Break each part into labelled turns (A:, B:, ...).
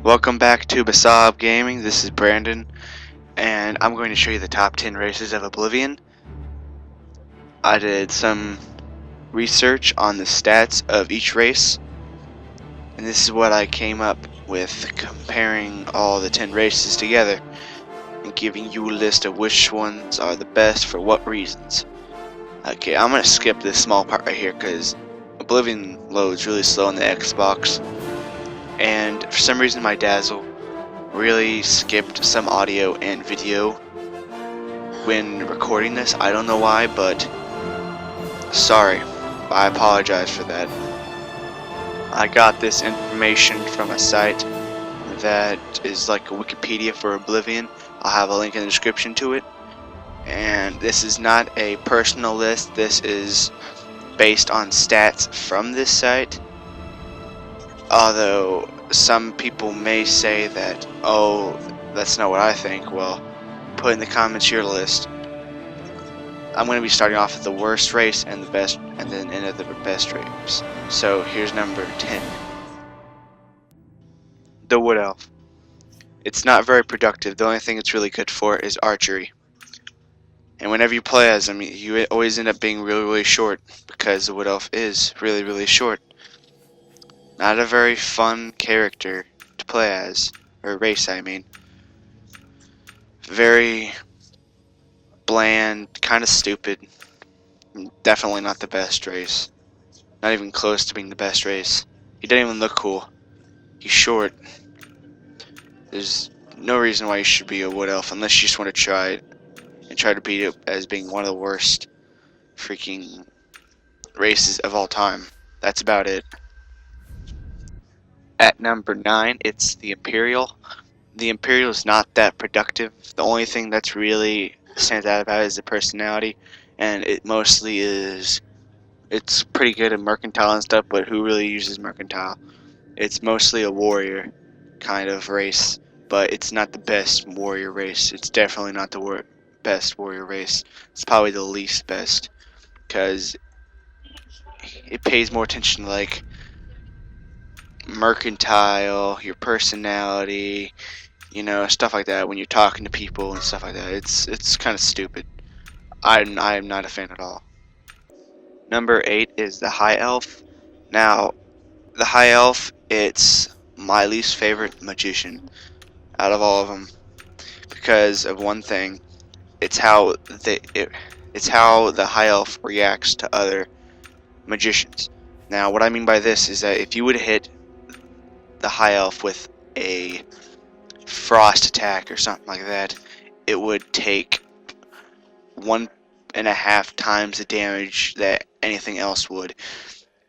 A: Welcome back to Basab Gaming. This is Brandon, and I'm going to show you the top 10 races of Oblivion. I did some research on the stats of each race, and this is what I came up with comparing all the 10 races together and giving you a list of which ones are the best for what reasons. Okay, I'm going to skip this small part right here because Oblivion loads really slow on the Xbox. And for some reason my Dazzle really skipped some audio and video when recording this. I don't know why, but sorry. I apologize for that. I got this information from a site that is like a Wikipedia for Oblivion. I'll have a link in the description to it. And this is not a personal list. This is based on stats from this site. Although some people may say that, oh, that's not what I think. Well, put in the comments your list. I'm going to be starting off with the worst race and the best, and then into the best race. So here's number 10. The Wood Elf. It's not very productive. The only thing it's really good for is archery. And whenever you play as him, you always end up being really short because the Wood Elf is really short. Not a very fun character to play as, or race I mean. Very bland, kind of stupid. Definitely not the best race. Not even close to being the best race. He doesn't even look cool. He's short. There's no reason why you should be a Wood Elf unless you just want to try it and try to beat it as being one of the worst freaking races of all time. That's about it. At number 9, it's the Imperial. The Imperial is not that productive. The only thing that's really stands out about it is the personality, and it mostly is. It's pretty good at mercantile and stuff, but who really uses mercantile? It's mostly a warrior kind of race, but it's not the best warrior race. It's definitely not the best warrior race. It's probably the least best because it pays more attention to like mercantile, your personality, you know, stuff like that when you're talking to people and stuff like that. It's kind of stupid. I am not a fan at all. Number 8 is the High Elf. Now, the High Elf, it's my least favorite magician out of all of them because of one thing. It's how the High Elf reacts to other magicians. Now, what I mean by this is that if you would hit the High Elf with a frost attack or something like that, it would take 1.5 times the damage that anything else would.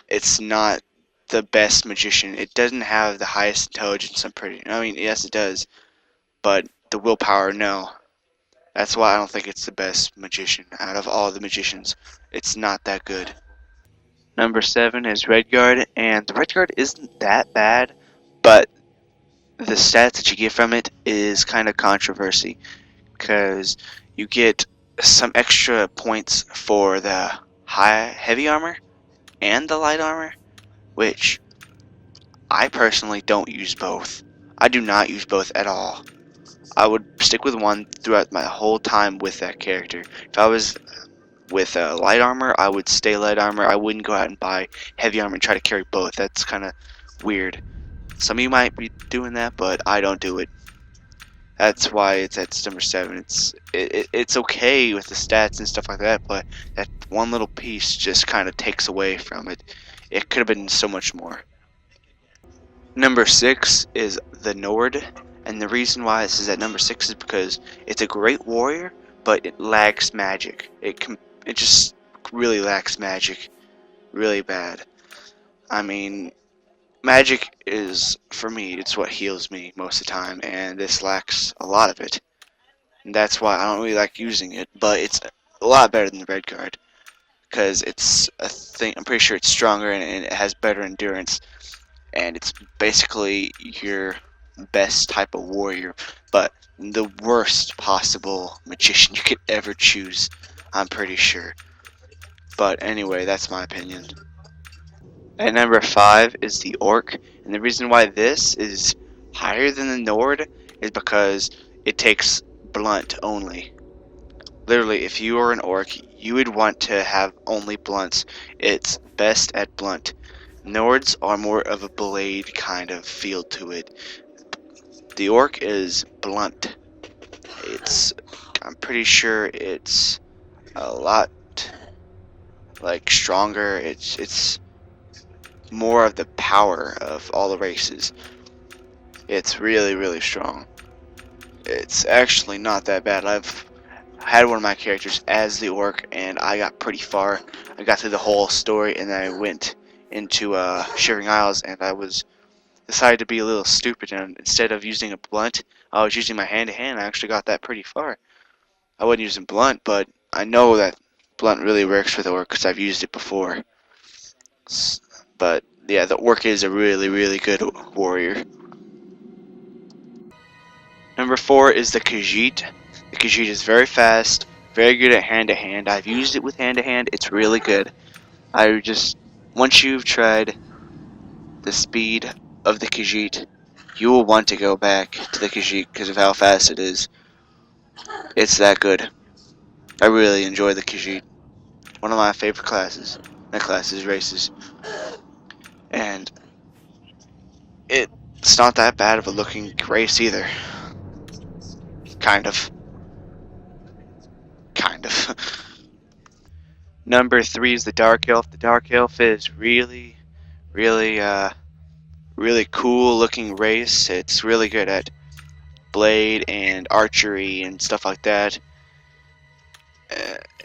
A: It's not the best magician. It doesn't have the highest intelligence. I mean, yes, it does, but the willpower, no. That's why I don't think it's the best magician out of all the magicians. It's not that good. Number 7 is Redguard, and the Redguard isn't that bad, but the stats that you get from it is kind of controversy because you get some extra points for the heavy armor and the light armor, which I personally don't use both. I do not use both at all. I would stick with one throughout my whole time with that character. If I was with light armor, I would stay light armor. I wouldn't go out and buy heavy armor and try to carry both. That's kind of weird. Some of you might be doing that, but I don't do it. That's why it's number 7. It's okay with the stats and stuff like that, but that one little piece just kind of takes away from it. It could have been so much more. Number 6 is the Nord, and the reason why this is at number 6 is because it's a great warrior, but it lacks magic. It just really lacks magic, really bad. I mean, magic is, for me, it's what heals me most of the time, and this lacks a lot of it. And that's why I don't really like using it, but it's a lot better than the Redguard, because it's a thing. I'm pretty sure it's stronger and it has better endurance, and it's basically your best type of warrior, but the worst possible magician you could ever choose, I'm pretty sure. But anyway, that's my opinion. At number 5 is the Orc, and the reason why this is higher than the Nord is because it takes blunt only. Literally, if you are an orc, you would want to have only blunts. It's best at blunt. Nords are more of a blade kind of feel to it. The orc is blunt. I'm pretty sure it's a lot like stronger. It's more of the power of all the races. It's really, really strong. It's actually not that bad. I've had one of my characters as the orc, and I got pretty far. I got through the whole story, and then I went into Shivering Isles, and I decided to be a little stupid, and instead of using a blunt, I was using my hand-to-hand. I actually got that pretty far. I wasn't using blunt, but I know that blunt really works for the orc because I've used it before. But yeah, the orc is a really, really good warrior. Number 4 is the Khajiit. The Khajiit is very fast, very good at hand-to-hand. I've used it with hand-to-hand. It's really good. Once you've tried the speed of the Khajiit, you will want to go back to the Khajiit because of how fast it is. It's that good. I really enjoy the Khajiit. One of my favorite classes. Races. And it's not that bad of a looking race either. Kind of. Number 3 is the Dark Elf. The Dark Elf is really, really cool looking race. It's really good at blade and archery and stuff like that.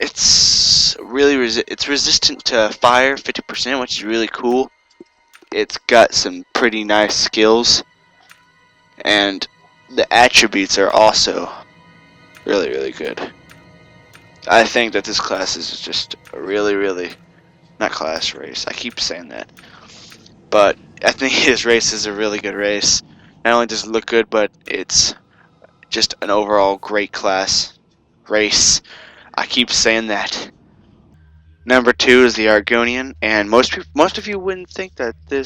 A: It's resistant to fire 50%, which is really cool. It's got some pretty nice skills, and the attributes are also really, really good. I think that this class is just a really not class race. I keep saying that, but I think his race is a really good race. Not only does it look good, but it's just an overall great class race. I keep saying that. Number 2 is the Argonian, and most of you wouldn't think that the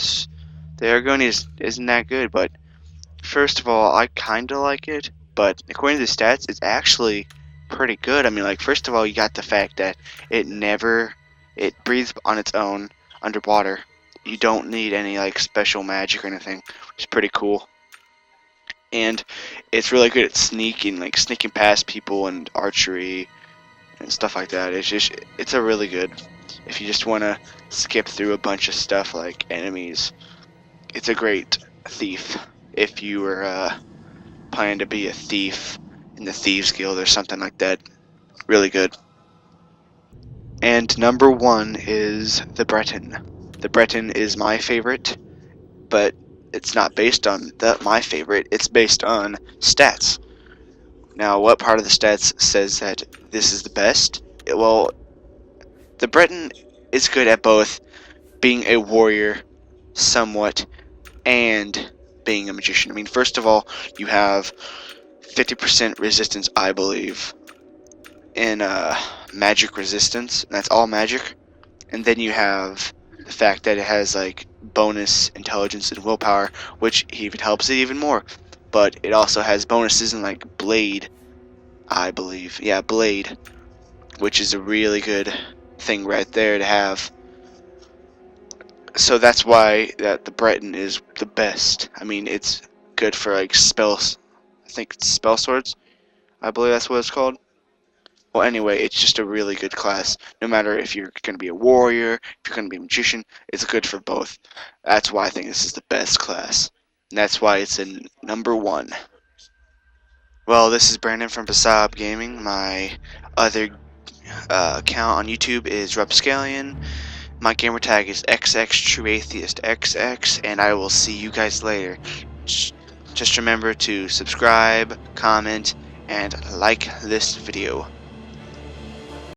A: Argonian isn't that good, but first of all, I kinda like it, but according to the stats, it's actually pretty good. I mean, like, first of all, you got the fact that it breathes on its own underwater. You don't need any like special magic or anything, which is pretty cool. And it's really good at sneaking past people and archery and stuff like that. It's a really good, if you just want to skip through a bunch of stuff like enemies, it's a great thief if you were planning to be a thief in the Thieves Guild or something like that. Really good. And number 1 is the Breton. The Breton is my favorite, but it's not based on my favorite, it's based on stats. Now, what part of the stats says that this is the best? Well, the Breton is good at both being a warrior, somewhat, and being a magician. I mean, first of all, you have 50% resistance, I believe, in magic resistance. And that's all magic. And then you have the fact that it has like bonus intelligence and willpower, which even helps it even more. But it also has bonuses in like blade, I believe. Yeah, blade, which is a really good thing right there to have. So that's why the Breton is the best. I mean, it's good for like spells. I think it's spell swords. I believe that's what it's called. Well, anyway, it's just a really good class. No matter if you're going to be a warrior, if you're going to be a magician, it's good for both. That's why I think this is the best class. And that's why it's in number 1. Well, this is Brandon from Basab Gaming. My other account on YouTube is Rupscallion. My gamer tag is XXTrueAtheistXX, and I will see you guys later. Just remember to subscribe, comment, and like this video.